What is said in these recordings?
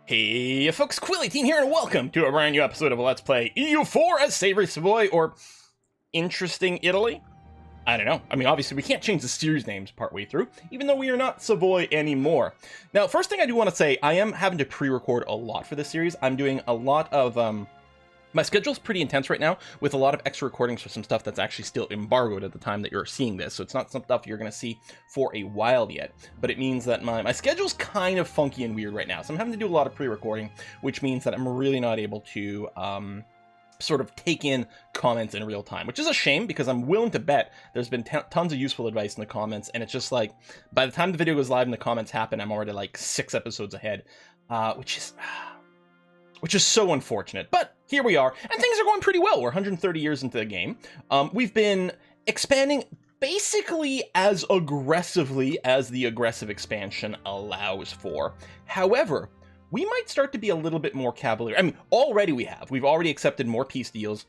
Hey folks, Quilly18 here, and welcome to a brand new episode of Let's Play EU4 as Savory Savoy, or Interesting Italy? I don't know. I mean, obviously we can't change the series names partway through, even though we are not Savoy anymore. Now, first thing I do want to say, I am having to pre-record a lot for this series. I'm doing a lot of, my schedule's pretty intense right now, with a lot of extra recordings for some stuff that's actually still embargoed at the time that you're seeing this, so it's not some stuff you're going to see for a while yet, but it means that my schedule's kind of funky and weird right now, so I'm having to do a lot of pre-recording, which means that I'm really not able to sort of take in comments in real time, which is a shame, because I'm willing to bet there's been tons of useful advice in the comments, and it's just like, by the time the video goes live and the comments happen, I'm already like 6 episodes ahead, which is so unfortunate, but here we are, and things are going pretty well. We're 130 years into the game. We've been expanding basically as aggressively as the aggressive expansion allows for. However, we might start to be a little bit more cavalier. I mean, already we have. We've already accepted more peace deals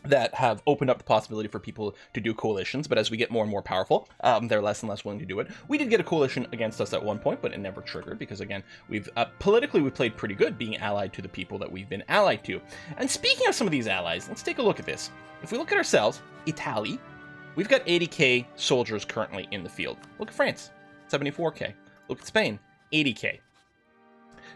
that have opened up the possibility for people to do coalitions, but as we get more and more powerful, they're less and less willing to do it. We did get a coalition against us at one point, but it never triggered, because again, we've politically we played pretty good, being allied to the people that we've been allied to. And speaking of some of these allies, let's take a look at this. If we look at ourselves, Italy, we've got 80k soldiers currently in the field. Look at France, 74k. Look at Spain, 80k.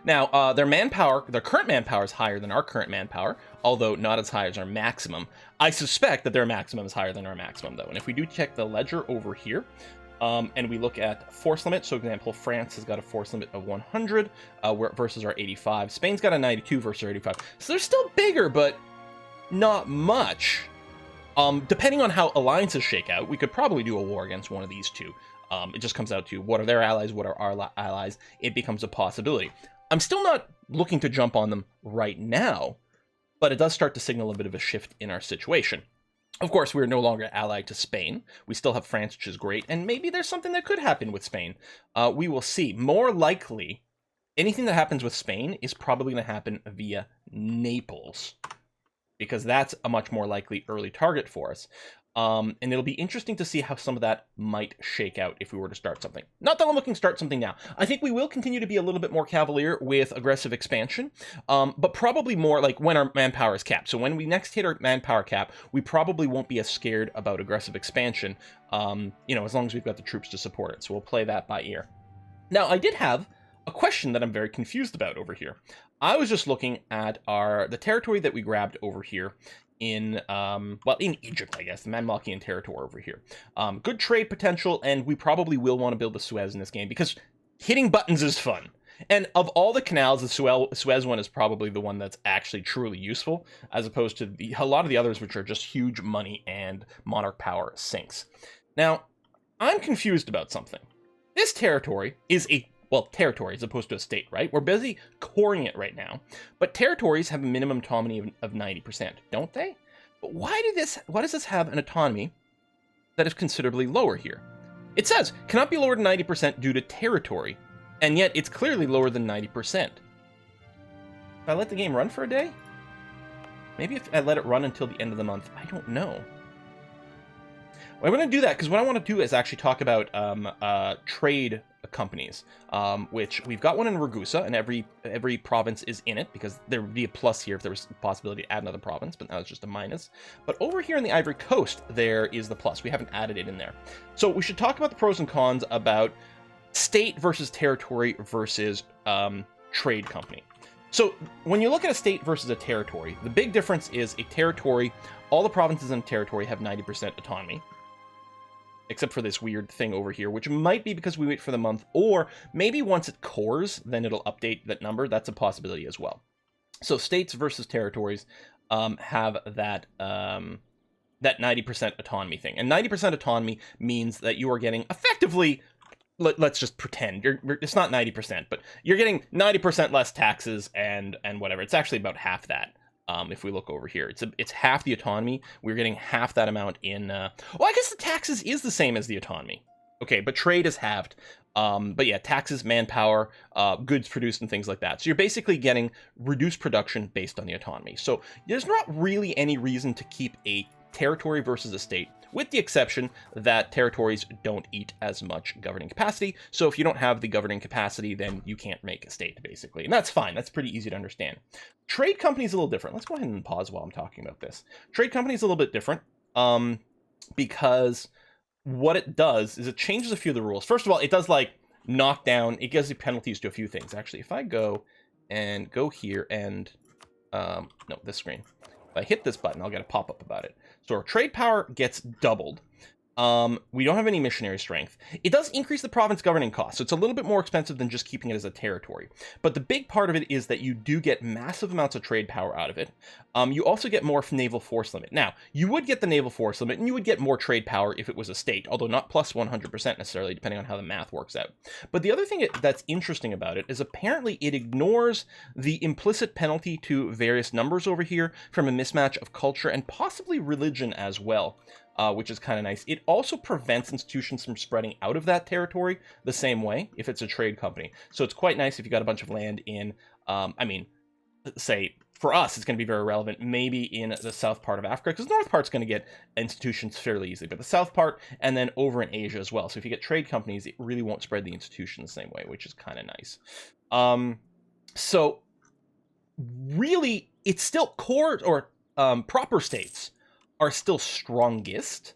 Now, their manpower, their current manpower is higher than our current manpower, although not as high as our maximum. I suspect that their maximum is higher than our maximum, though. And if we do check the ledger over here, and we look at force limit, so for example, France has got a force limit of 100 versus our 85. Spain's got a 92 versus our 85. So they're still bigger, but not much. Depending on how alliances shake out, we could probably do a war against one of these two. It just comes out to what are their allies, what are our allies. It becomes a possibility. I'm still not looking to jump on them right now, but it does start to signal a bit of a shift in our situation. Of course, we're no longer allied to Spain. We still have France, which is great, and maybe there's something that could happen with Spain. We will see. More likely, anything that happens with Spain is probably going to happen via Naples, because that's a much more likely early target for us. And it'll be interesting to see how some of that might shake out if we were to start something. Not that I'm looking to start something now. I think we will continue to be a little bit more cavalier with aggressive expansion, but probably more like when our manpower is capped. So when we next hit our manpower cap, we probably won't be as scared about aggressive expansion, as long as we've got the troops to support it. So we'll play that by ear. Now, I did have a question that I'm very confused about over here. I was just looking at the territory that we grabbed over here in Egypt, I guess, the Mamlukian territory over here. Good trade potential, and we probably will want to build the Suez in this game, because hitting buttons is fun. And of all the canals, the Suez one is probably the one that's actually truly useful, as opposed to a lot of the others, which are just huge money and monarch power sinks. Now, I'm confused about something. This territory is territory as opposed to a state, right? We're busy coring it right now, but territories have a minimum autonomy of 90%, don't they? But why does this have an autonomy that is considerably lower here? It says, cannot be lower than 90% due to territory, and yet it's clearly lower than 90%. If I let the game run for a day? Maybe if I let it run until the end of the month, I don't know. Well, I'm going to do that because what I want to do is actually talk about trade companies, which we've got one in Ragusa, and every province is in it, because there would be a plus here if there was a possibility to add another province, but now it's just a minus. But over here in the Ivory Coast, there is the plus. We haven't added it in there. So we should talk about the pros and cons about state versus territory versus trade company. So when you look at a state versus a territory, the big difference is a territory, all the provinces in a territory have 90% autonomy, except for this weird thing over here, which might be because we wait for the month, or maybe once it cores, then it'll update that number. That's a possibility as well. So states versus territories have that 90% autonomy thing. And 90% autonomy means that you are getting effectively, let's just pretend, it's not 90%, but you're getting 90% less taxes and whatever. It's actually about half that. If we look over here, it's half the autonomy. We're getting half that amount in. I guess the taxes is the same as the autonomy. Okay, but trade is halved. But yeah, taxes, manpower, goods produced, and things like that. So you're basically getting reduced production based on the autonomy. So there's not really any reason to keep a territory versus a state, with the exception that territories don't eat as much governing capacity. So if you don't have the governing capacity, then you can't make a state, basically. And that's fine. That's pretty easy to understand. Trade company is a little different. Let's go ahead and pause while I'm talking about this. Trade company is a little bit different because what it does is it changes a few of the rules. First of all, it does like knock down, it gives you penalties to a few things. Actually, if I go here and, no, this screen. If I hit this button, I'll get a pop-up about it. So our trade power gets doubled. We don't have any missionary strength. It does increase the province governing cost, so it's a little bit more expensive than just keeping it as a territory. But the big part of it is that you do get massive amounts of trade power out of it. You also get more naval force limit. Now, you would get the naval force limit, and you would get more trade power if it was a state, although not plus 100% necessarily, depending on how the math works out. But the other thing that's interesting about it is apparently it ignores the implicit penalty to various numbers over here from a mismatch of culture and possibly religion as well. Which is kind of nice. It also prevents institutions from spreading out of that territory the same way if it's a trade company. So it's quite nice if you got a bunch of land in, say, for us, it's going to be very relevant, maybe in the south part of Africa, because the north part's going to get institutions fairly easily, but the south part, and then over in Asia as well. So if you get trade companies, it really won't spread the institution the same way, which is kind of nice. So really, it's still core or proper states are still strongest,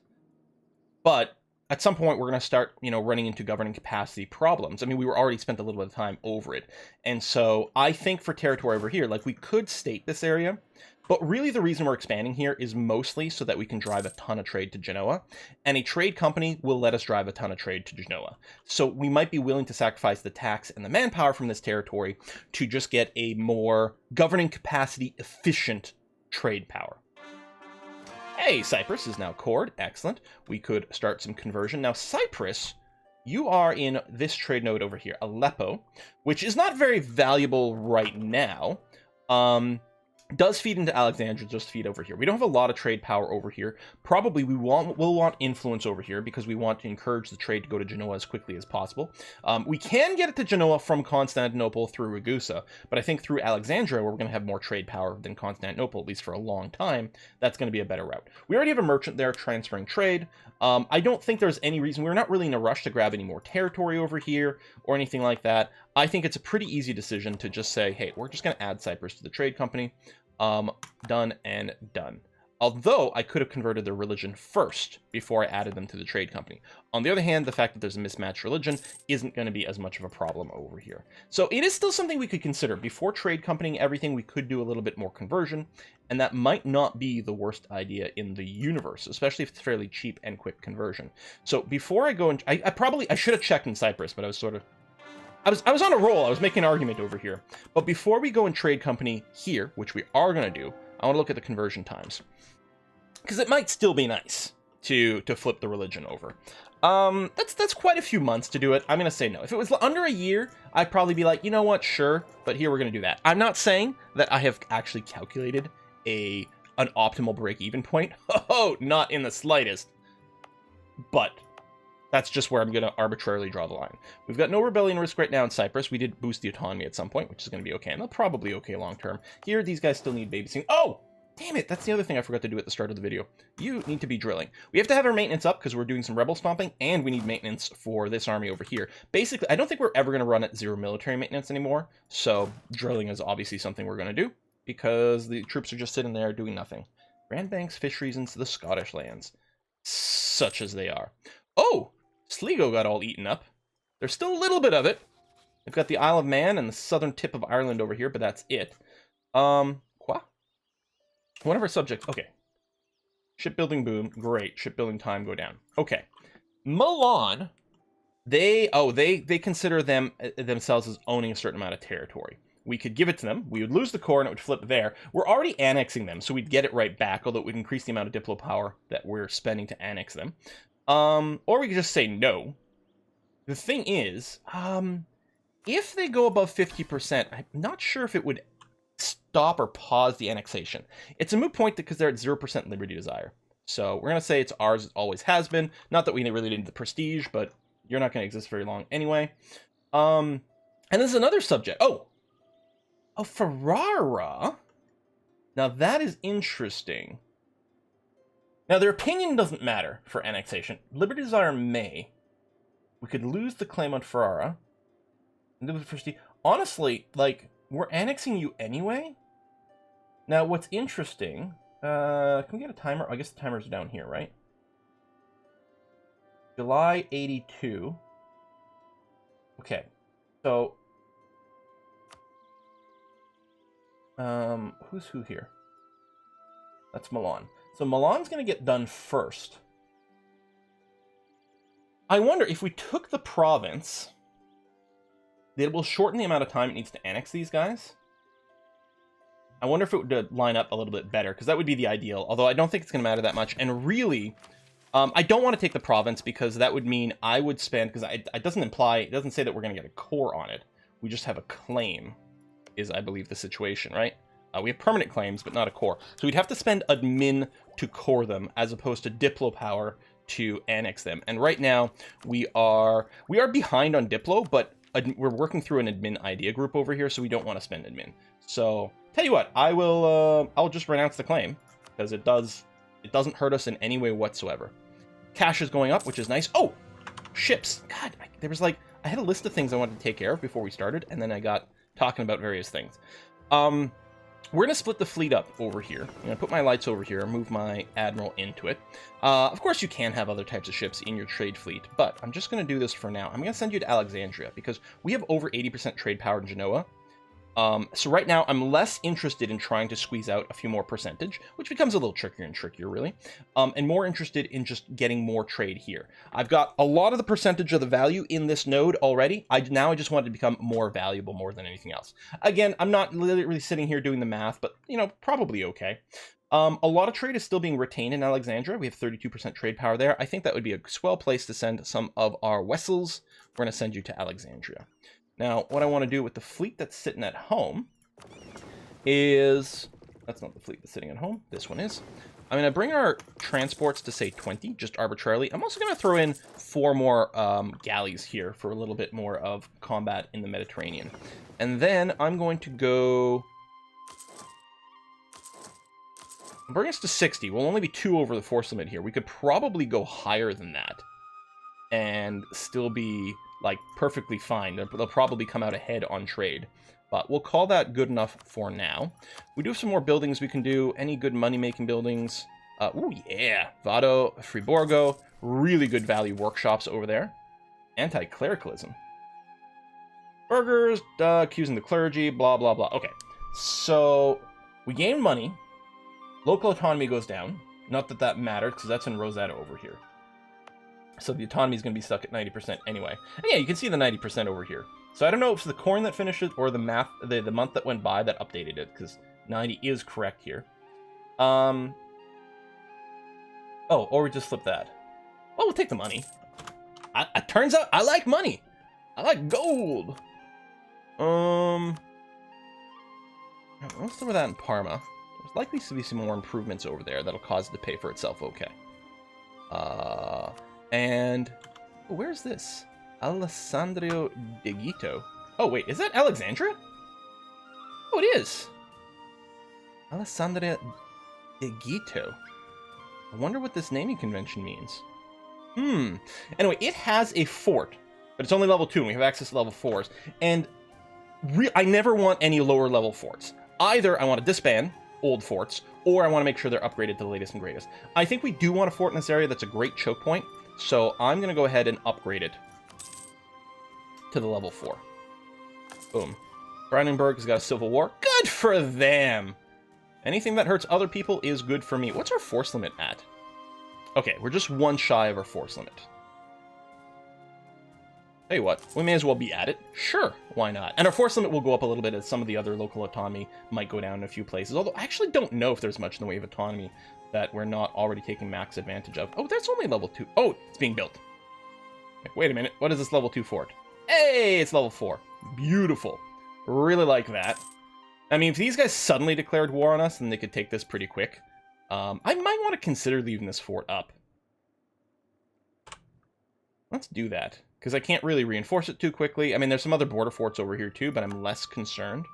but at some point we're going to start, running into governing capacity problems. I mean, we were already spent a little bit of time over it. And so I think for territory over here, like we could state this area, but really the reason we're expanding here is mostly so that we can drive a ton of trade to Genoa, and a trade company will let us drive a ton of trade to Genoa. So we might be willing to sacrifice the tax and the manpower from this territory to just get a more governing capacity efficient trade power. Hey, Cyprus is now cored. Excellent. We could start some conversion. Now, Cyprus, you are in this trade node over here, Aleppo, which is not very valuable right now. Does feed into Alexandria, just feed over here. We don't have a lot of trade power over here. Probably we'll want influence over here because we want to encourage the trade to go to Genoa as quickly as possible. We can get it to Genoa from Constantinople through Ragusa, but I think through Alexandria, where we're going to have more trade power than Constantinople, at least for a long time, that's going to be a better route. We already have a merchant there transferring trade. I don't think there's any reason. We're not really in a rush to grab any more territory over here or anything like that. I think it's a pretty easy decision to just say, hey, we're just going to add Cyprus to the trade company. Done and done. Although I could have converted their religion first before I added them to the trade company. On the other hand, the fact that there's a mismatched religion isn't going to be as much of a problem over here. So it is still something we could consider. Before trade companying everything, we could do a little bit more conversion, and that might not be the worst idea in the universe, especially if it's fairly cheap and quick conversion. So before I go, I should have checked in Cyprus, but I was sort of I was on a roll. I was making an argument over here. But before we go and trade company here, which we are going to do, I want to look at the conversion times. Because it might still be nice to flip the religion over. That's quite a few months to do it. I'm going to say no. If it was under a year, I'd probably be like, you know what, sure. But here we're going to do that. I'm not saying that I have actually calculated an optimal break-even point. Oh, not in the slightest. But that's just where I'm going to arbitrarily draw the line. We've got no rebellion risk right now in Cyprus. We did boost the autonomy at some point, which is going to be okay. And they'll probably okay long term. Here, these guys still need babysitting. Oh! Damn it, that's the other thing I forgot to do at the start of the video. You need to be drilling. We have to have our maintenance up because we're doing some rebel stomping, and we need maintenance for this army over here. Basically, I don't think we're ever going to run at 0 military maintenance anymore, so drilling is obviously something we're going to do because the troops are just sitting there doing nothing. Grand Banks fisheries into the Scottish lands, such as they are. Oh! Sligo got all eaten up. There's still a little bit of it. We've got the Isle of Man and the southern tip of Ireland over here, but that's it. Quoi? One of our subjects. Okay. Shipbuilding boom. Great. Shipbuilding time go down. Okay. Milan. They consider themselves as owning a certain amount of territory. We could give it to them. We would lose the core and it would flip there. We're already annexing them, so we'd get it right back, although it would increase the amount of diplo power that we're spending to annex them. Or we could just say no. The thing is, if they go above 50%, I'm not sure if it would stop or pause the annexation. It's a moot point because they're at 0% liberty desire. So we're going to say it's ours, it always has been. Not that we really need the prestige, but you're not going to exist very long anyway. And this is another subject. Oh, Ferrara. Now that is interesting. Now, their opinion doesn't matter for annexation. Liberty Desire may. We could lose the claim on Ferrara. Honestly, like, we're annexing you anyway. Now, what's interesting... can we get a timer? I guess the timer's down here, right? July 82. Okay. So... who's who here? That's Milan. So Milan's going to get done first. I wonder if we took the province, it will shorten the amount of time it needs to annex these guys. I wonder if it would line up a little bit better, because that would be the ideal, although I don't think it's going to matter that much. And really, I don't want to take the province, because that would mean I would spend, because it doesn't say that we're going to get a core on it. We just have a claim, is I believe the situation, right? We have permanent claims, but not a core. So we'd have to spend admin to core them, as opposed to Diplo power to annex them. And right now, we are behind on Diplo, but we're working through an admin idea group over here, so we don't want to spend admin. So, tell you what, I'll just renounce the claim, because it doesn't hurt us in any way whatsoever. Cash is going up, which is nice. Oh! Ships! God, there was like... I had a list of things I wanted to take care of before we started, and then I got talking about various things. We're going to split the fleet up over here. I'm going to put my lights over here, move my admiral into it. Of course, you can have other types of ships in your trade fleet, but I'm just going to do this for now. I'm going to send you to Alexandria, because we have over 80% trade power in Genoa. So right now, I'm less interested in trying to squeeze out a few more percentage, which becomes a little trickier and trickier, really, and more interested in just getting more trade here. I've got a lot of the percentage of the value in this node already. Now I just want it to become more valuable more than anything else. Again, I'm not really sitting here doing the math, but, you know, probably okay. A lot of trade is still being retained in Alexandria. We have 32% trade power there. I think that would be a swell place to send some of our vessels. We're going to send you to Alexandria. Now, what I want to do with the fleet that's sitting at home is... That's not the fleet that's sitting at home. This one is. I'm going to bring our transports to, say, 20, just arbitrarily. I'm also going to throw in 4 more galleys here for a little bit more of combat in the Mediterranean. And then I'm going to go... Bring us to 60. We'll only be 2 over the force limit here. We could probably go higher than that and still be... like, perfectly fine. They'll probably come out ahead on trade. But we'll call that good enough for now. We do have some more buildings we can do. Any good money-making buildings? Oh, yeah. Vado, Friborgo. Really good value workshops over there. Anti-clericalism. Burgers, accusing the clergy, blah, blah, blah. Okay. So, we gain money. Local autonomy goes down. Not that that mattered, because that's in Rosetta over here. So the autonomy is going to be stuck at 90% anyway. And yeah, you can see the 90% over here. So I don't know if it's the coin that finishes or the month that went by that updated it, because 90 is correct here. Oh, or we just flip that. Well, we'll take the money. It turns out I like money. I like gold. Let's do that in Parma. There's likely to be some more improvements over there that'll cause it to pay for itself okay. And where's this? Alessandro de Gito. Oh, wait, is that Alexandria? Oh, it is. Alessandria de Gito. I wonder what this naming convention means. Anyway, it has a fort, but it's only level 2, and we have access to level 4s. And I never want any lower level forts. Either I want to disband old forts, or I want to make sure they're upgraded to the latest and greatest. I think we do want a fort in this area that's a great choke point. So I'm going to go ahead and upgrade it to the level 4. Boom. Brandenburg has got a civil war. Good for them! Anything that hurts other people is good for me. What's our force limit at? Okay, we're just 1 shy of our force limit. Tell you what, we may as well be at it. Sure, why not? And our force limit will go up a little bit as some of the other local autonomy might go down in a few places. Although I actually don't know if there's much in the way of autonomy that we're not already taking max advantage of. Oh, that's only level 2. Oh, it's being built. Wait a minute. What is this level 2 fort? Hey, it's level 4. Beautiful. Really like that. I mean, if these guys suddenly declared war on us, then they could take this pretty quick. I might want to consider leaving this fort up. Let's do that, because I can't really reinforce it too quickly. I mean, there's some other border forts over here too, but I'm less concerned.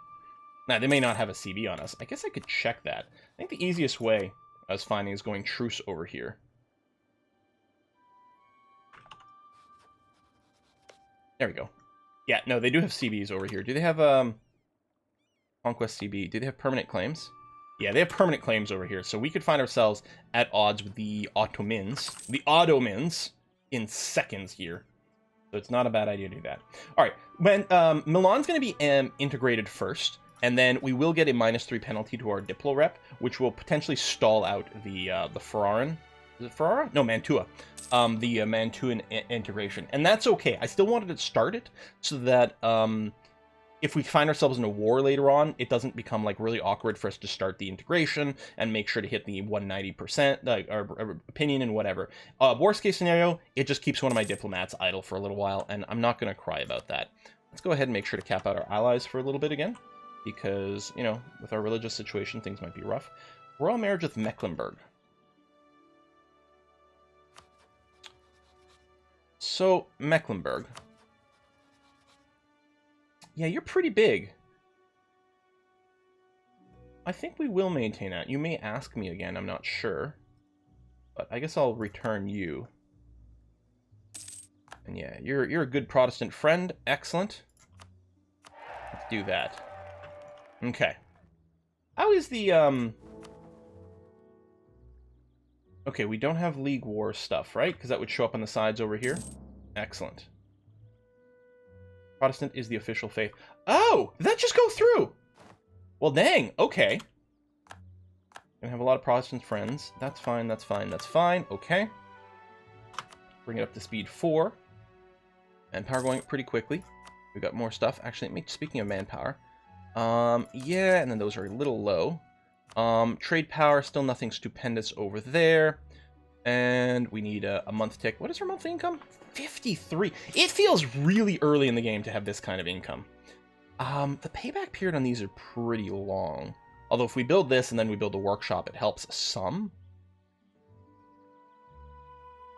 Now, they may not have a CB on us. I guess I could check that. I think the easiest way... I was finding is going truce over here. There we go. Yeah, no, they do have CBs over here. Do they have Conquest CB? Do they have permanent claims? Yeah, they have permanent claims over here. So we could find ourselves at odds with the Ottomans. The Ottomans in seconds here. So it's not a bad idea to do that. All right, when Milan's going to be integrated first, and then we will get a -3 penalty to our Diplo rep, which will potentially stall out the Ferraran. Is it Ferrara? No, Mantua. The Mantuan integration. And that's okay. I still wanted to start it so that if we find ourselves in a war later on, it doesn't become like really awkward for us to start the integration and make sure to hit the 190%, like our opinion and whatever. Worst case scenario, it just keeps one of my diplomats idle for a little while, and I'm not going to cry about that. Let's go ahead and make sure to cap out our allies for a little bit again, because, you know, with our religious situation, things might be rough. Royal marriage with Mecklenburg. So, Mecklenburg. Yeah, you're pretty big. I think we will maintain that. You may ask me again, I'm not sure. But I guess I'll return you. And yeah, you're a good Protestant friend. Excellent. Let's do that. Okay. How is the, Okay, we don't have League War stuff, right? Because that would show up on the sides over here. Excellent. Protestant is the official faith. Oh! Did that just go through? Well, dang. Okay. Gonna have a lot of Protestant friends. That's fine, that's fine, that's fine. Okay. Bring it up to speed 4. Manpower going up pretty quickly. We've got more stuff. Actually, speaking of manpower. Yeah, and then those are a little low. Trade power, still nothing stupendous over there. And we need a month tick. What is our monthly income? 53. It feels really early in the game to have this kind of income. The payback period on these are pretty long. Although if we build this and then we build a workshop, it helps some.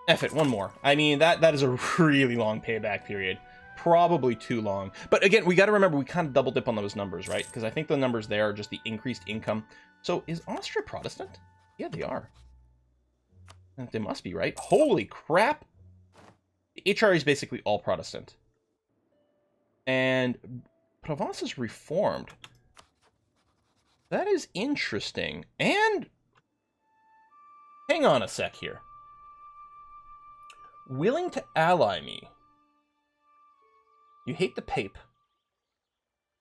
F it, one more. I mean, that is a really long payback period. Probably too long. But again, we got to remember we kind of double dip on those numbers, right? Because I think the numbers there are just the increased income. So is Austria Protestant? Yeah, they are. They must be, right? Holy crap! HR is basically all Protestant. And Provence is Reformed. That is interesting. And hang on a sec here. Willing to ally me. You hate the Pape.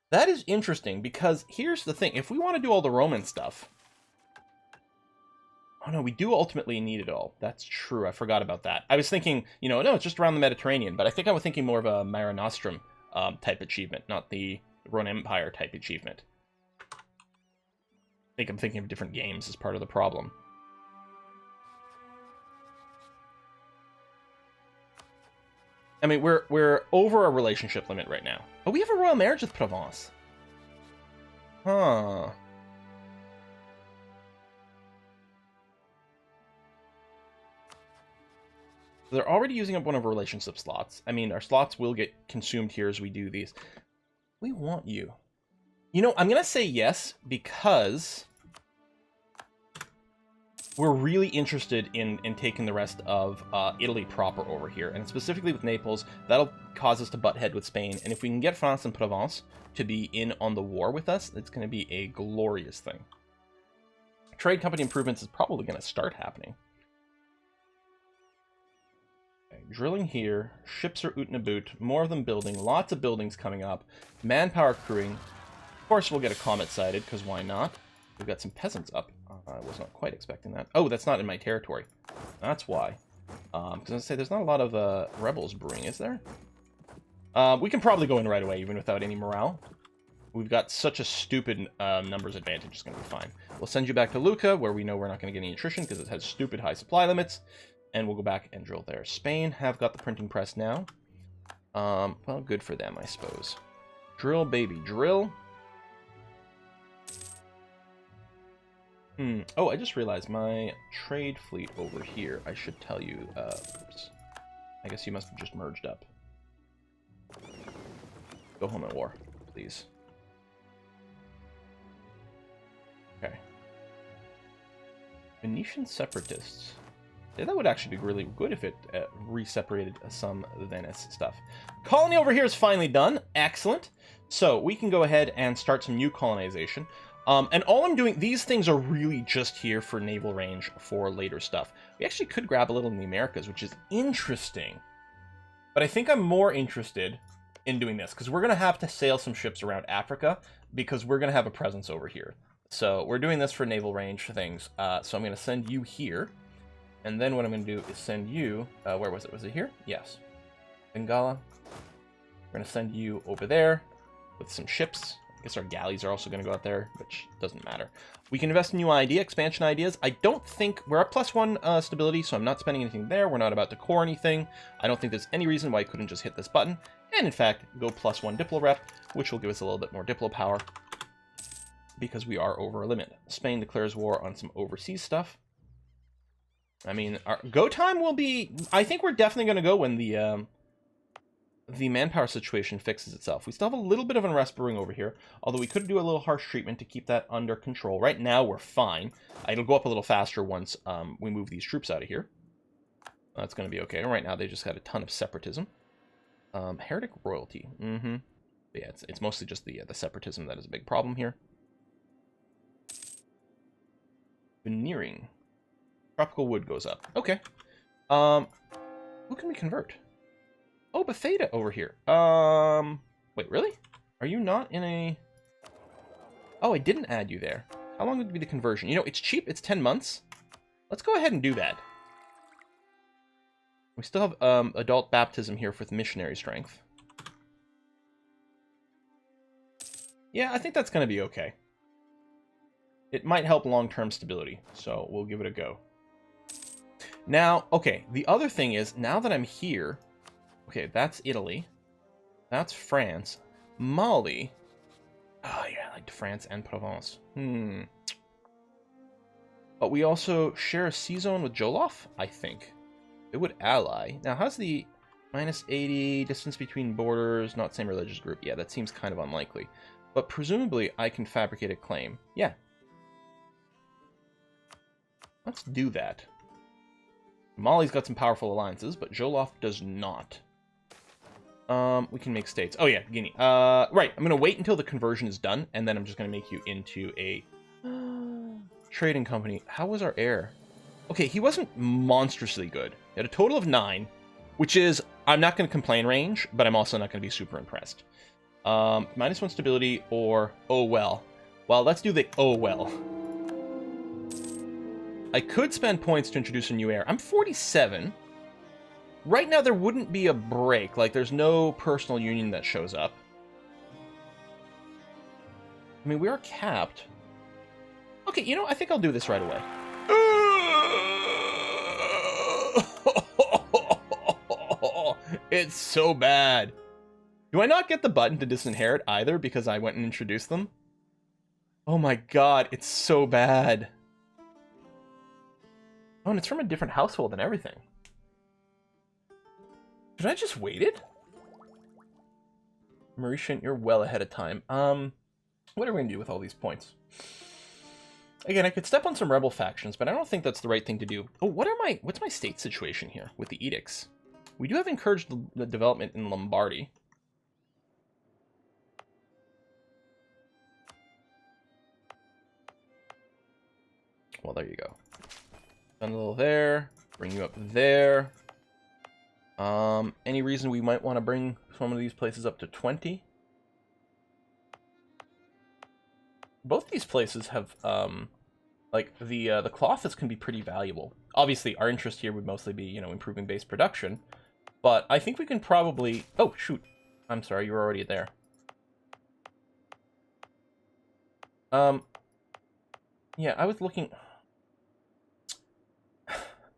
That is interesting, because here's the thing. If we want to do all the Roman stuff... Oh no, we do ultimately need it all. That's true, I forgot about that. I was thinking, you know, no, it's just around the Mediterranean, but I think I was thinking more of a Mare Nostrum type achievement, not the Roman Empire type achievement. I think I'm thinking of different games as part of the problem. I mean, we're over our relationship limit right now. Oh, we have a royal marriage with Provence. Huh. They're already using up one of our relationship slots. I mean, our slots will get consumed here as we do these. We want you. You know, I'm going to say yes because we're really interested in taking the rest of Italy proper over here. And specifically with Naples, that'll cause us to butt head with Spain. And if we can get France and Provence to be in on the war with us, it's going to be a glorious thing. Trade company improvements is probably going to start happening. Okay, drilling here. Ships are oot and a boot. More of them building. Lots of buildings coming up. Manpower crewing. Of course, we'll get a comet sighted, because why not? We've got some peasants up. I was not quite expecting that. Oh, that's not in my territory. That's why. Because I say there's not a lot of rebels brewing, is there? We can probably go in right away, even without any morale. We've got such a stupid numbers advantage. It's going to be fine. We'll send you back to Lucca, where we know we're not going to get any attrition because it has stupid high supply limits. And we'll go back and drill there. Spain have got the printing press now. Well, good for them, I suppose. Drill, baby, drill. Oh, I just realized my trade fleet over here. I should tell you. Oops. I guess you must have just merged up. Go home at war, please. Okay. Venetian separatists. Yeah, that would actually be really good if it re-separated some Venice stuff. Colony over here is finally done. Excellent. So we can go ahead and start some new colonization. And all I'm doing, these things are really just here for naval range for later stuff. We actually could grab a little in the Americas, which is interesting. But I think I'm more interested in doing this, because we're going to have to sail some ships around Africa, because we're going to have a presence over here. So we're doing this for naval range things. So I'm going to send you here. And then what I'm going to do is send you, where was it? Was it here? Yes. Bengala. We're going to send you over there with some ships. I guess our galleys are also going to go out there, which doesn't matter. We can invest in new expansion ideas. I don't think we're at +1 stability, so I'm not spending anything there. We're not about to core anything. I don't think there's any reason why I couldn't just hit this button. And in fact, go +1 Diplo rep, which will give us a little bit more Diplo power because we are over a limit. Spain declares war on some overseas stuff. I mean, our go time will be... I think we're definitely going to go when the manpower situation fixes itself. We still have a little bit of unrest brewing over here, although we could do a little harsh treatment to keep that under control. Right now, we're fine. It'll go up a little faster once we move these troops out of here. That's going to be okay. Right now, they just had a ton of separatism. Heretic royalty. Yeah, it's mostly just the separatism that is a big problem here. Veneering. Tropical wood goes up. Okay. Who can we convert? Oh, Bethesda over here. Wait, really? Are you not in a... Oh, I didn't add you there. How long would be the conversion? You know, it's cheap. It's 10 months. Let's go ahead and do that. We still have adult baptism here with missionary strength. Yeah, I think that's going to be okay. It might help long-term stability, so we'll give it a go. Now, okay, the other thing is, now that I'm here... Okay, that's Italy. That's France. Mali. Oh, yeah, I like France and Provence. But we also share a sea zone with Jolof, I think. It would ally. Now, how's the -80 distance between borders, not same religious group? Yeah, that seems kind of unlikely. But presumably, I can fabricate a claim. Yeah. Let's do that. Mali's got some powerful alliances, but Jolof does not. We can make states. Oh yeah, Guinea. Right, I'm gonna wait until the conversion is done, and then I'm just gonna make you into a trading company. How was our heir? Okay, he wasn't monstrously good. He had a total of 9, which is, I'm not gonna complain range, but I'm also not gonna be super impressed. -1 stability or oh well. Well, let's do the oh well. I could spend points to introduce a new heir. I'm 47. Right now, there wouldn't be a break. Like, there's no personal union that shows up. I mean, we are capped. Okay, you know, I think I'll do this right away. It's so bad. Do I not get the button to disinherit either because I went and introduced them? Oh my god, it's so bad. Oh, and it's from a different household and everything. Should I just waited? Mauritian, you're well ahead of time. What are we gonna do with all these points? Again, I could step on some rebel factions, but I don't think that's the right thing to do. Oh, what's my state situation here with the edicts? We do have encouraged the development in Lombardy. Well, there you go. Done a little there. Bring you up there. Any reason we might want to bring some of these places up to 20? Both these places have, like, the clothes can be pretty valuable. Obviously, our interest here would mostly be, you know, improving base production. But I think we can probably... Oh, shoot. I'm sorry, you were already there. Yeah, I was looking...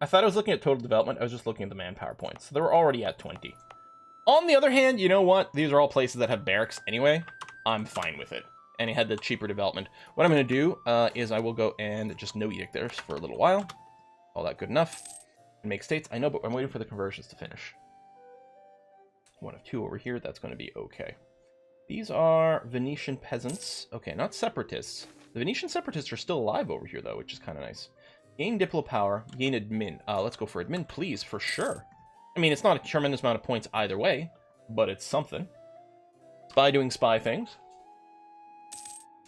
I thought I was looking at total development. I was just looking at the manpower points. So they were already at 20. On the other hand, you know what? These are all places that have barracks anyway. I'm fine with it. And it had the cheaper development. What I'm going to do is I will go and just no edict there for a little while. All that good enough. And make states. I know, but I'm waiting for the conversions to finish. 1 of 2 over here. That's going to be okay. These are Venetian peasants. Okay, not separatists. The Venetian separatists are still alive over here, though, which is kind of nice. Gain Diplo power, gain admin. Let's go for admin, please, for sure. I mean, it's not a tremendous amount of points either way, but it's something. Spy doing spy things.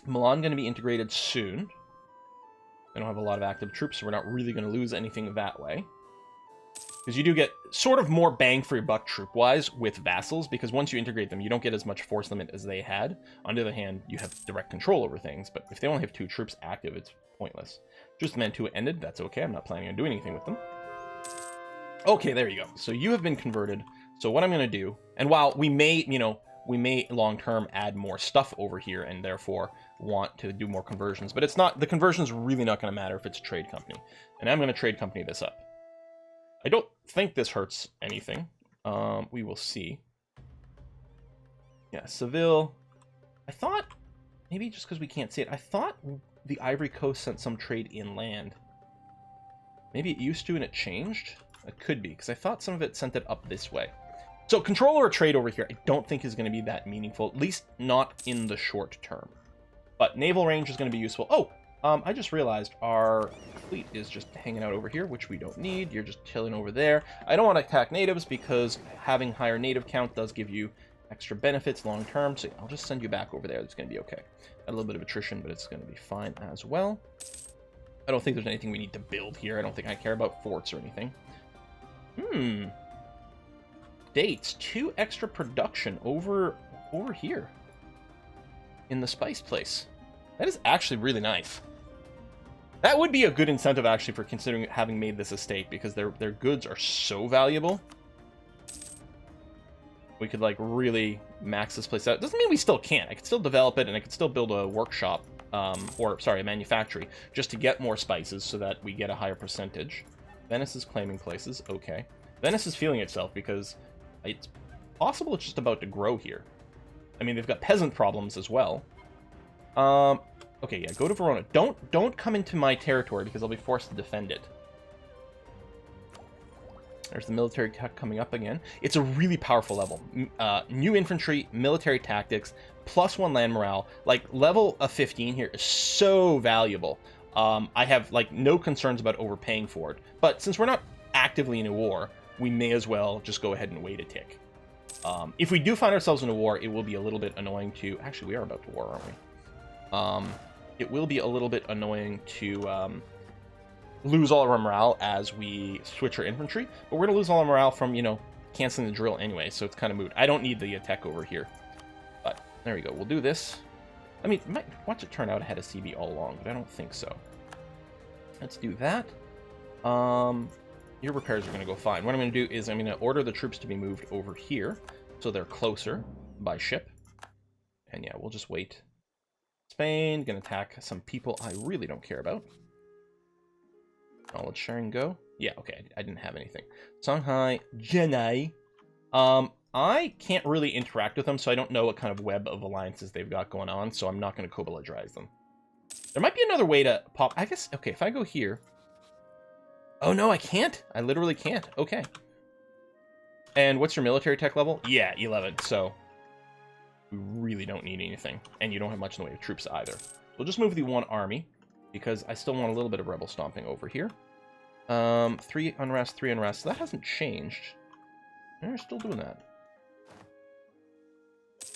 Milan going to be integrated soon. They don't have a lot of active troops, so we're not really going to lose anything that way. Because you do get sort of more bang for your buck troop-wise with vassals, because once you integrate them, you don't get as much force limit as they had. On the other hand, you have direct control over things, but if they only have 2 troops active, it's pointless. Just Mantua ended, that's okay, I'm not planning on doing anything with them. Okay, there you go. So you have been converted. So what I'm going to do, and while we may, we may long-term add more stuff over here and therefore want to do more conversions, but it's not, the conversion's really not going to matter if it's a trade company. And I'm going to trade company this up. I don't think this hurts anything. We will see. Yeah, Seville. I thought, maybe just because we can't see it, I thought the Ivory Coast sent some trade inland. Maybe it used to and it changed? It could be, because I thought some of it sent it up this way. So control or trade over here, I don't think is going to be that meaningful, at least not in the short term. But naval range is going to be useful. Oh, I just realized our fleet is just hanging out over here, which we don't need. You're just chilling over there. I don't want to attack natives because having higher native count does give you extra benefits long term. So I'll just send you back over there. It's going to be okay. A little bit of attrition, but it's going to be fine as well. I don't think there's anything we need to build here. I don't think I care about forts or anything. Dates. 2 extra production over here in the spice place. That is actually really nice. That would be a good incentive actually for considering having made this estate, because their goods are so valuable. We could like really max this place out. Doesn't mean we still can't. I could still develop it and I could still build a workshop, or sorry, a manufactory, just to get more spices so that we get a higher percentage. Venice is claiming places. Okay. Venice is feeling itself because it's possible it's just about to grow here. I mean, they've got peasant problems as well. Okay, yeah, go to Verona. Don't come into my territory because I'll be forced to defend it. There's the military tech coming up again. It's a really powerful level. New infantry, military tactics, +1 land morale. Like, level of 15 here is so valuable. I have, like, no concerns about overpaying for it. But since we're not actively in a war, we may as well just go ahead and wait a tick. If we do find ourselves in a war, it will be a little bit annoying to... Actually, we are about to war, aren't we? It will be a little bit annoying to lose all of our morale as we switch our infantry, but we're going to lose all our morale from, canceling the drill anyway, so it's kind of moot. I don't need the tech over here. But, there we go. We'll do this. I mean, might watch it turn out ahead of CB all along, but I don't think so. Let's do that. Your repairs are going to go fine. What I'm going to do is I'm going to order the troops to be moved over here, so they're closer by ship. And yeah, we'll just wait. Spain, going to attack some people I really don't care about. Knowledge sharing go. Yeah, okay, I didn't have anything. Shanghai, Chennai. I can't really interact with them, so I don't know what kind of web of alliances they've got going on, so I'm not going to co-belligerize them. There might be another way to pop... I guess, okay, if I go here... Oh, no, I can't. I literally can't. Okay. And what's your military tech level? Yeah, 11, so... We really don't need anything. And you don't have much in the way of troops either. We'll just move the 1 army, because I still want a little bit of rebel stomping over here. 3 unrest, 3 unrest. So that hasn't changed. And we're still doing that.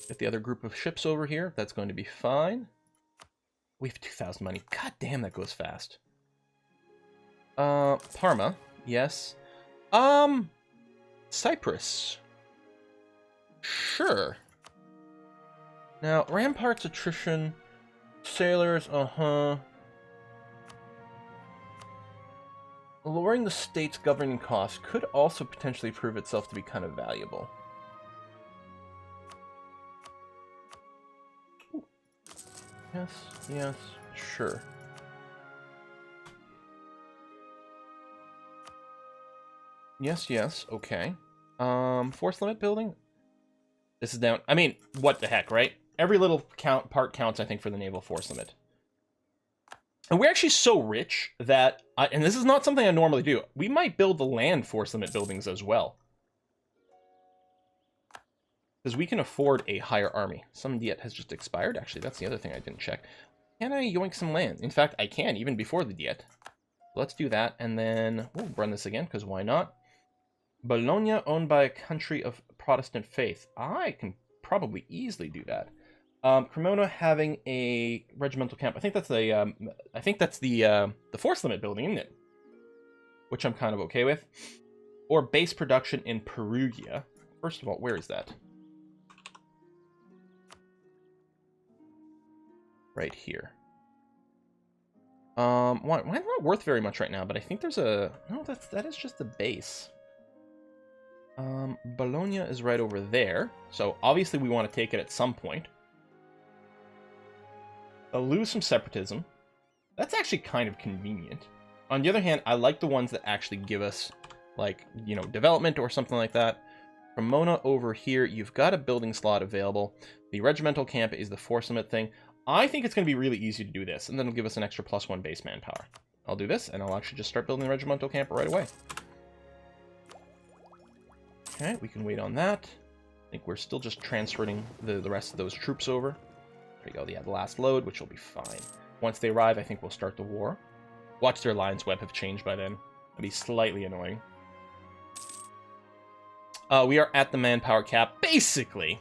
Get the other group of ships over here. That's going to be fine. We have 2,000 money. God damn, that goes fast. Parma. Yes. Cyprus. Sure. Now, ramparts, attrition, sailors, Lowering the state's governing costs could also potentially prove itself to be kind of valuable. Ooh. Yes, yes, sure. Yes, yes, okay. Force limit building? This is down. I mean, what the heck, right? Every little part counts, I think, for the naval force limit. And we're actually so rich that, and this is not something I normally do, we might build the land force limit buildings as well. Because we can afford a higher army. Some diet has just expired. Actually, that's the other thing I didn't check. Can I yoink some land? In fact, I can, even before the diet. Let's do that, and then we'll run this again, because why not? Bologna owned by a country of Protestant faith. I can probably easily do that. Cremona having a regimental camp. I think that's the force limit building, isn't it? Which I'm kind of okay with. Or base production in Perugia. First of all, where is that? Right here. Mine's not worth very much right now, but I think there's a... No, that is just the base. Bologna is right over there. So, obviously we want to take it at some point. I'll lose some separatism. That's actually kind of convenient. On the other hand, I like the ones that actually give us, like, you know, development or something like that. Cremona over here, you've got a building slot available. The regimental camp is the force limit thing. I think it's going to be really easy to do this, and then it'll give us an extra +1 base manpower. I'll do this, and I'll actually just start building the regimental camp right away. Okay, we can wait on that. I think we're still just transferring the rest of those troops over. There you go, yeah, the last load, which will be fine. Once they arrive, I think we'll start the war. Watch their alliance web have changed by then. It'll be slightly annoying. We are at the manpower cap, basically.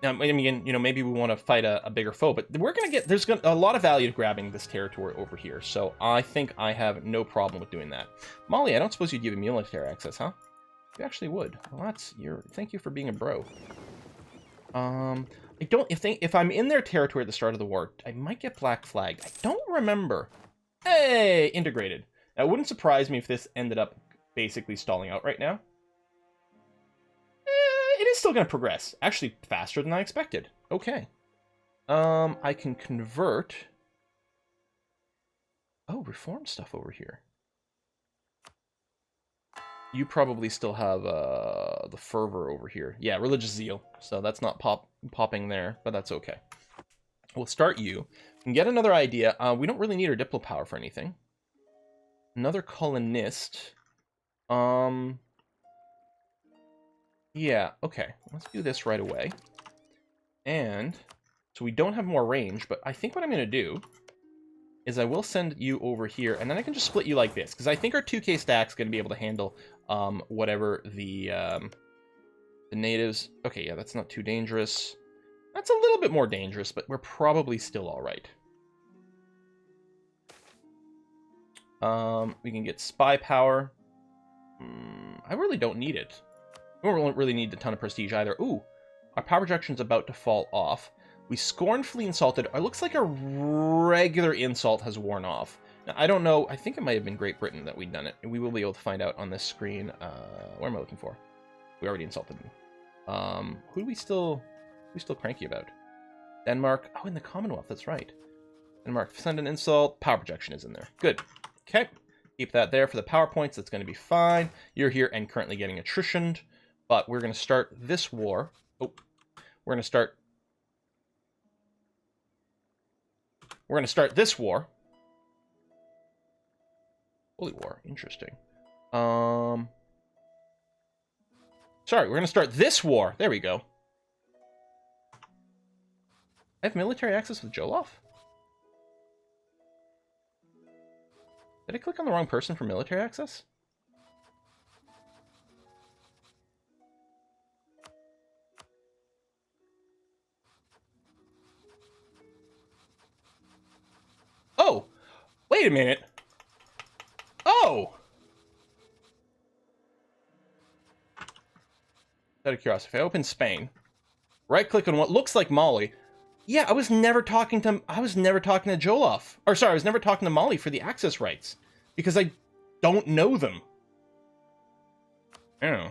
I mean, you know, maybe we want to fight a bigger foe, but we're going to get... There's a lot of value to grabbing this territory over here, so I think I have no problem with doing that. Molly, I don't suppose you'd give me military access, huh? You actually would. Well, thank you for being a bro. I don't... If I'm in their territory at the start of the war, I might get black flagged. I don't remember. Hey! Integrated. Now, it wouldn't surprise me if this ended up basically stalling out right now. It is still going to progress. Actually, faster than I expected. Okay. I can convert... Oh, reform stuff over here. You probably still have the fervor over here. Yeah, religious zeal. So that's not popping there, but that's okay. We'll start you. And get another idea. We don't really need our diplo power for anything. Another colonist. Yeah, okay. Let's do this right away. And so we don't have more range, but I think what I'm going to do is I will send you over here, and then I can just split you like this, because I think our 2k stack's going to be able to handle whatever the natives... Okay, yeah, that's not too dangerous. That's a little bit more dangerous, but we're probably still all right. We can get spy power. I really don't need it. We don't really need a ton of prestige either. Ooh, our power projection's about to fall off. We scornfully insulted. It looks like a regular insult has worn off. Now, I don't know. I think it might have been Great Britain that we'd done it. We will be able to find out on this screen. What am I looking for? We already insulted them. Who are we still cranky about? Denmark. Oh, in the Commonwealth. That's right. Denmark. Send an insult. Power projection is in there. Good. Okay. Keep that there for the power points. That's going to be fine. You're here and currently getting attritioned. But we're going to start this war. Oh, we're going to start this war. Holy war. Interesting. Sorry, we're going to start this war. There we go. I have military access with Joloff? Did I click on the wrong person for military access? Oh! Wait a minute! Oh! Out of curiosity, if I open Spain, right-click on what looks like Mali. Yeah, I was never talking to Joloff. Or sorry, I was never talking to Mali for the access rights. Because I don't know them. Oh.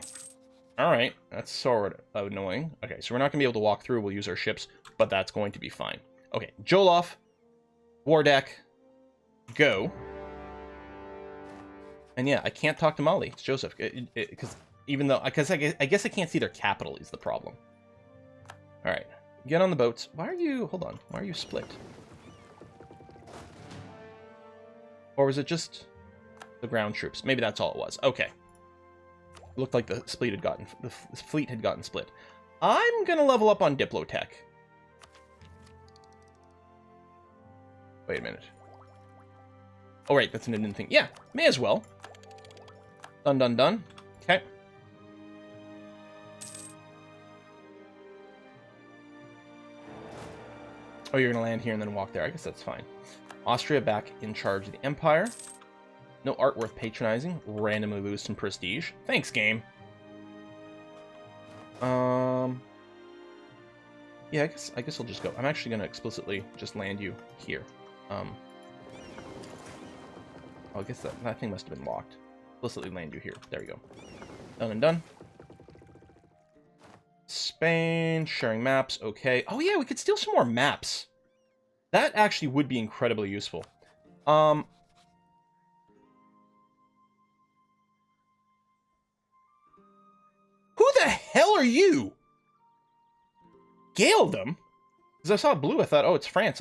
Alright, that's sort of annoying. Okay, so we're not going to be able to walk through, we'll use our ships, but that's going to be fine. Okay, Joloff, war deck, go. And yeah, I can't talk to Mali. It's Joseph. Because I guess I can't see their capital is the problem. Alright. Get on the boats. Why are you... Hold on. Why are you split? Or was it just the ground troops? Maybe that's all it was. Okay. It looked like the fleet had gotten split. I'm gonna level up on Diplotech. Wait a minute. Oh, right, that's an Indian thing. Yeah, may as well. Done, done, done. Okay. Oh, you're going to land here and then walk there. I guess that's fine. Austria back in charge of the empire. No art worth patronizing. Randomly lose some prestige. Thanks, game. Yeah, I guess I'll just go. I'm actually going to explicitly just land you here. Oh, I guess that thing must have been locked. Explicitly land you here. There we go. Done and done. Spain, sharing maps, okay. Oh yeah, we could steal some more maps. That actually would be incredibly useful. Who the hell are you? Gaeldom? Because I saw blue, I thought, oh, it's France.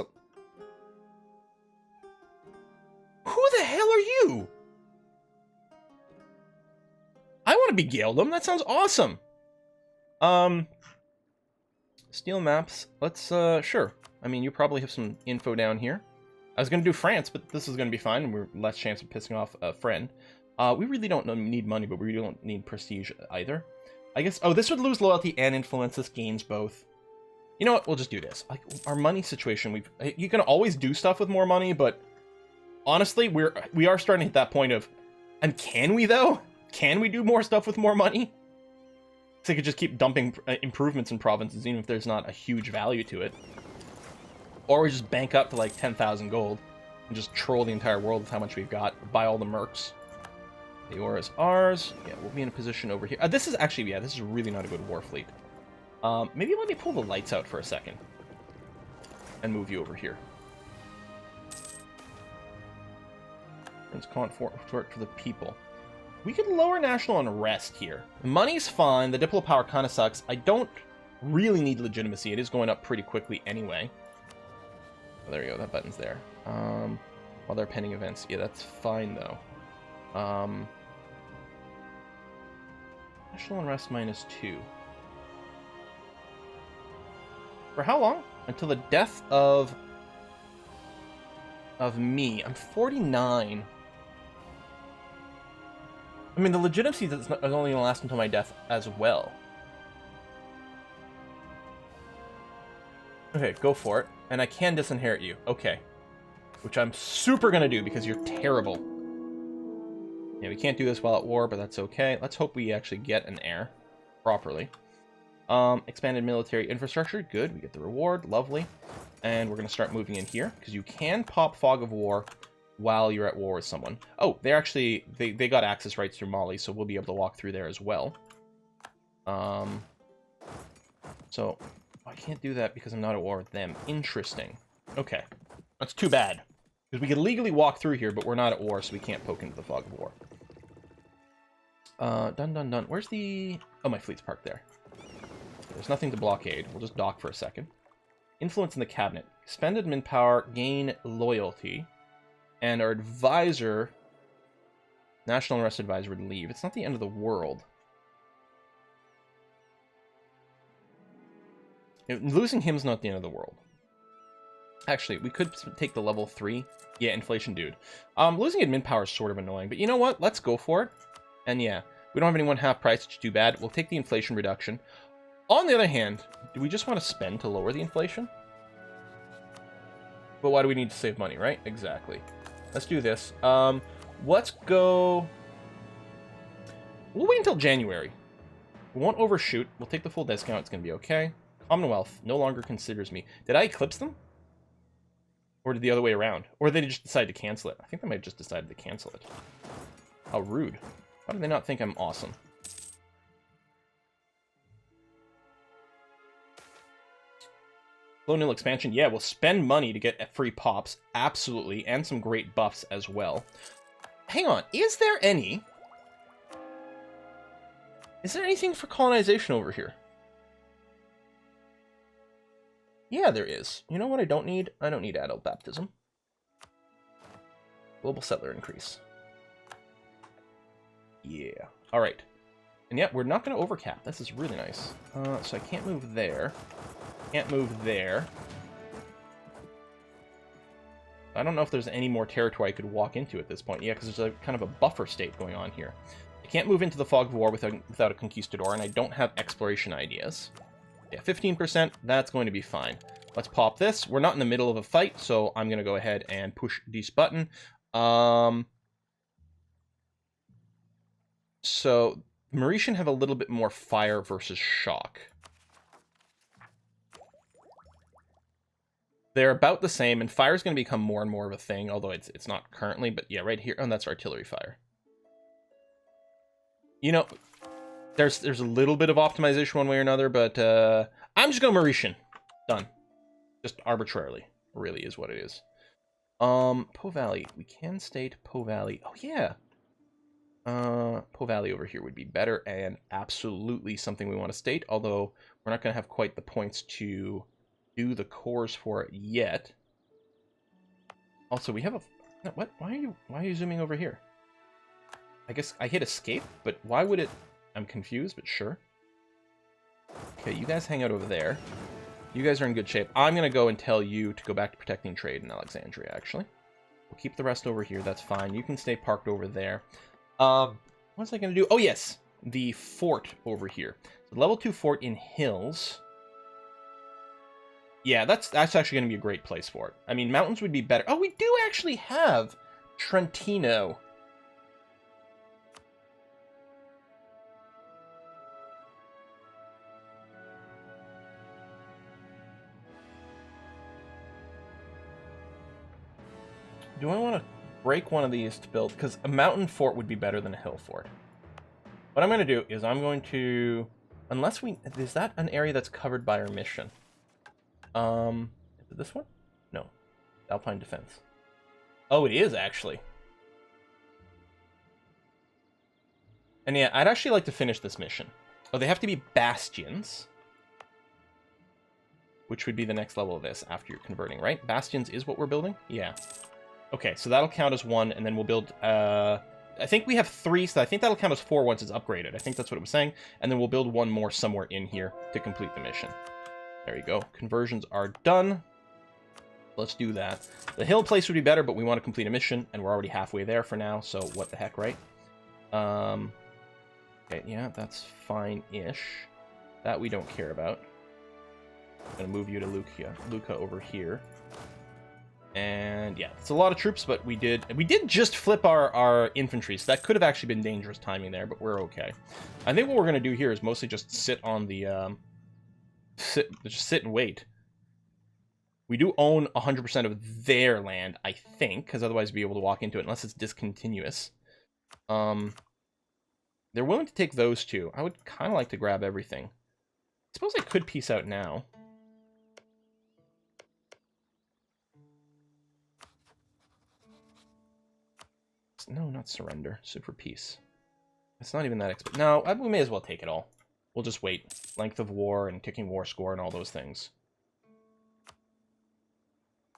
Who the hell are you? I want to be Gaeldom. That sounds awesome. Steal maps. Let's, sure. I mean, you probably have some info down here. I was going to do France, but this is going to be fine. We're less chance of pissing off a friend. We really don't need money, but we really don't need prestige either. I guess, oh, this would lose loyalty and influence. This gains both. You know what? We'll just do this. Like, our money situation, you can always do stuff with more money, but honestly, we are starting to hit that point of, and can we though? Can we do more stuff with more money? So they could just keep dumping improvements in provinces, even if there's not a huge value to it. Or we just bank up to like 10,000 gold and just troll the entire world with how much we've got. Buy all the mercs. The ore is ours. Yeah, we'll be in a position over here. This is actually, yeah, this is really not a good war fleet. Maybe let me pull the lights out for a second and move you over here. Let's consort for the people. We could lower national unrest here. Money's fine. The diplo power kind of sucks. I don't really need legitimacy. It is going up pretty quickly anyway. Oh, there you go. That button's there. While they're pending events. Yeah, that's fine, though. National unrest -2. For how long? Until the death of me. I'm 49. I mean, the legitimacy is only going to last until my death as well. Okay, go for it. And I can disinherit you. Okay. Which I'm super going to do because you're terrible. Yeah, we can't do this while at war, but that's okay. Let's hope we actually get an heir properly. Expanded military infrastructure. Good. We get the reward. Lovely. And we're going to start moving in here because you can pop Fog of War while you're at war with someone. Oh, they actually, they got access rights through Mali, so we'll be able to walk through there as well. So, I can't do that because I'm not at war with them. Interesting. Okay. That's too bad. Because we could legally walk through here, but we're not at war, so we can't poke into the Fog of War. Done, done, done. Where's the... Oh, my fleet's parked there. There's nothing to blockade. We'll just dock for a second. Influence in the cabinet. Spend admin power, gain loyalty. And our advisor, National Unrest Advisor, would leave. It's not the end of the world. Losing him's not the end of the world. Actually, we could take the level 3. Yeah, inflation dude. Losing admin power is sort of annoying, but you know what? Let's go for it. And yeah, we don't have anyone half price, which is too bad. We'll take the inflation reduction. On the other hand, do we just want to spend to lower the inflation? But why do we need to save money, right? Exactly. Let's do this. Let's go... We'll wait until January. We won't overshoot. We'll take the full discount. It's going to be okay. Commonwealth no longer considers me. Did I eclipse them? Or did the other way around? Or did they just decide to cancel it? I think they might have just decided to cancel it. How rude. Why do they not think I'm awesome? Colonial expansion. Yeah, we'll spend money to get free pops. Absolutely. And some great buffs as well. Hang on. Is there anything for colonization over here? Yeah, there is. You know what I don't need? I don't need adult baptism. Global settler increase. Yeah. All right. And yet, we're not going to overcap. This is really nice. So I can't move there. Can't move there. I don't know if there's any more territory I could walk into at this point. Yeah, because there's a kind of a buffer state going on here. I can't move into the Fog of War without a Conquistador, and I don't have exploration ideas. Yeah, 15%, that's going to be fine. Let's pop this. We're not in the middle of a fight, so I'm going to go ahead and push this button. So, Mauritian have a little bit more fire versus shock. They're about the same, and fire is going to become more and more of a thing, although it's not currently, but yeah, right here. Oh, that's artillery fire. You know, there's a little bit of optimization one way or another, but I'm just going Mauritian. Done. Just arbitrarily, really is what it is. Po Valley. We can state Po Valley. Oh, yeah. Po Valley over here would be better, and absolutely something we want to state, although we're not going to have quite the points to do the cores for it yet. Also, we have a... What? Why are you zooming over here? I guess I hit escape, but why would it... I'm confused, but sure. Okay, you guys hang out over there. You guys are in good shape. I'm going to go and tell you to go back to protecting trade in Alexandria, actually. We'll keep the rest over here. That's fine. You can stay parked over there. What's I going to do? Oh, yes. The fort over here. So level 2 fort in hills. Yeah, that's actually going to be a great place for it. I mean, mountains would be better. Oh, we do actually have Trentino. Do I want to break one of these to build? Because a mountain fort would be better than a hill fort. What I'm going to do is I'm going to... Unless we... Is that an area that's covered by our mission? Is it this one? No. Alpine Defense. Oh, it is, actually. And yeah, I'd actually like to finish this mission. Oh, they have to be Bastions. Which would be the next level of this after you're converting, right? Bastions is what we're building? Yeah. Okay, so that'll count as 1, and then we'll build... I think we have 3, so I think that'll count as 4 once it's upgraded. I think that's what it was saying. And then we'll build 1 more somewhere in here to complete the mission. There you go. Conversions are done. Let's do that. The hill place would be better, but we want to complete a mission, and we're already halfway there for now, so what the heck, right? Okay, yeah, that's fine-ish. That we don't care about. I'm going to move you to Luca over here. And yeah, it's a lot of troops, but we did just flip our infantry, so that could have actually been dangerous timing there, but we're okay. I think what we're going to do here is mostly just sit on the... Just sit and wait. We do own 100% of their land, I think, because otherwise we'd be able to walk into it unless it's discontinuous. They're willing to take those two. I would kind of like to grab everything. I suppose I could peace out now. No, not surrender. Super peace. It's not even that expensive. No, we may as well take it all. We'll just wait. Length of war and ticking war score and all those things.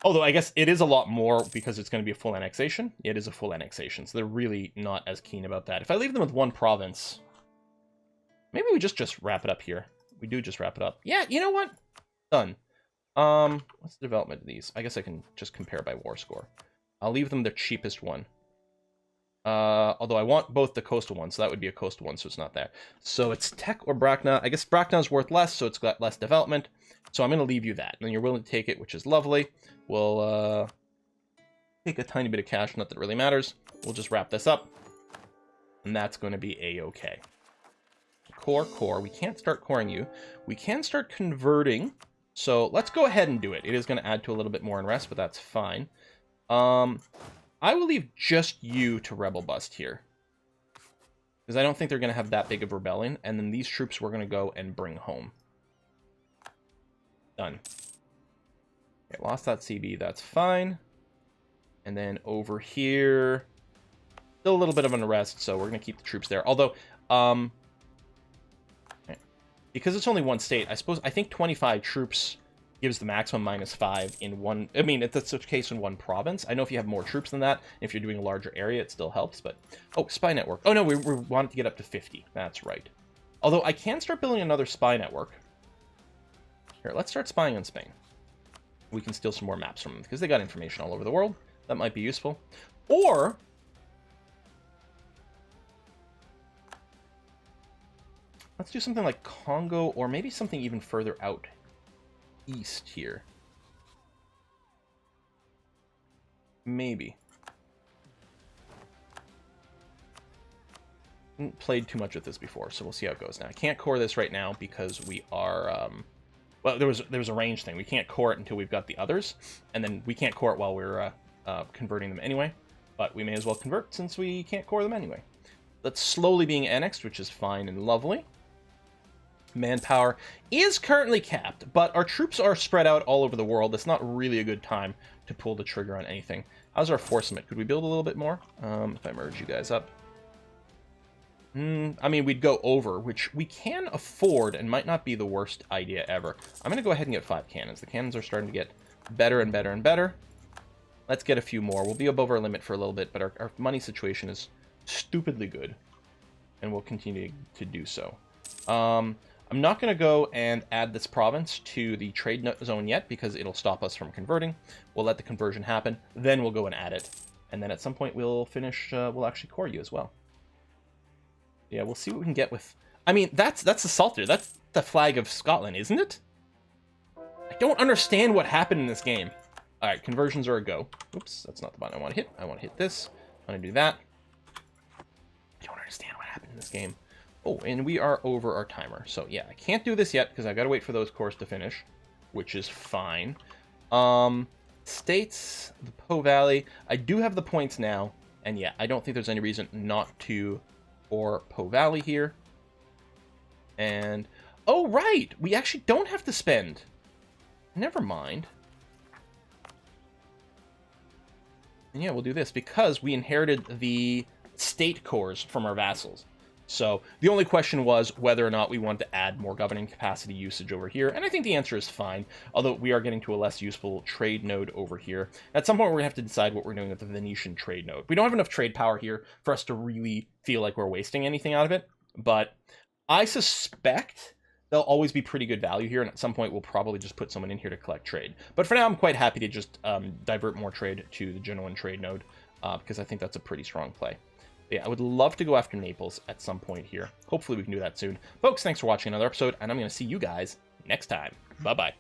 Although I guess it is a lot more because it's going to be a full annexation. It is a full annexation, so they're really not as keen about that. If I leave them with 1 province, maybe we just wrap it up here. We do just wrap it up. Yeah, you know what? Done. What's the development of these? I guess I can just compare by war score. I'll leave them the cheapest one. Although I want both the coastal ones, so that would be a coastal one, so it's not there. So it's Tech or Brachna. I guess Brachna's worth less, so it's got less development. So I'm going to leave you that. And you're willing to take it, which is lovely. We'll take a tiny bit of cash, not that it really matters. We'll just wrap this up. And that's going to be A-okay. Core. We can't start coring you. We can start converting. So let's go ahead and do it. It is going to add to a little bit more unrest, but that's fine. I will leave just you to rebel bust here. Because I don't think they're going to have that big of rebellion. And then these troops we're going to go and bring home. Done. Okay, lost that CB. That's fine. And then over here... Still a little bit of an arrest, so we're going to keep the troops there. Although, because it's only 1 state, I think 25 troops... gives the maximum -5 in one... I mean, that's the case in 1 province. I know if you have more troops than that, if you're doing a larger area, it still helps, but... Oh, spy network. Oh, no, we wanted to get up to 50. That's right. Although, I can start building another spy network. Here, let's start spying on Spain. We can steal some more maps from them, because they got information all over the world. That might be useful. Or let's do something like Congo, or maybe something even further out east here. Maybe. Played too much with this before, so we'll see how it goes now. I can't core this right now because we are... well, there was a range thing. We can't core it until we've got the others, and then we can't core it while we're converting them anyway. But we may as well convert since we can't core them anyway. That's slowly being annexed, which is fine and lovely. Manpower is currently capped, but our troops are spread out all over the world. It's not really a good time to pull the trigger on anything. How's our force limit? Could we build a little bit more? If I merge you guys up. I mean, we'd go over, which we can afford and might not be the worst idea ever. I'm going to go ahead and get 5 cannons. The cannons are starting to get better and better and better. Let's get a few more. We'll be above our limit for a little bit, but our money situation is stupidly good, and we'll continue to do so. I'm not going to go and add this province to the trade zone yet, because it'll stop us from converting. We'll let the conversion happen, then we'll go and add it. And then at some point we'll finish, we'll actually core you as well. Yeah, we'll see what we can get with... I mean, that's the Salter. That's the flag of Scotland, isn't it? I don't understand what happened in this game. All right, conversions are a go. Oops, that's not the button I want to hit. I want to hit this. I want to do that. I don't understand what happened in this game. Oh, and we are over our timer. So, yeah, I can't do this yet because I got to wait for those cores to finish, which is fine. States, the Po Valley. I do have the points now, and yeah, I don't think there's any reason not to... or Po Valley here. And oh right, we actually don't have to spend. Never mind. And yeah, we'll do this because we inherited the state cores from our vassals. So the only question was whether or not we wanted to add more governing capacity usage over here, and I think the answer is fine, although we are getting to a less useful trade node over here. At some point we're going to have to decide what we're doing with the Venetian trade node. We don't have enough trade power here for us to really feel like we're wasting anything out of it, but I suspect there'll always be pretty good value here, and at some point we'll probably just put someone in here to collect trade. But for now I'm quite happy to just divert more trade to the Genoan trade node, because I think that's a pretty strong play. Yeah, I would love to go after Naples at some point here. Hopefully we can do that soon. Folks, thanks for watching another episode, and I'm going to see you guys next time. Bye-bye.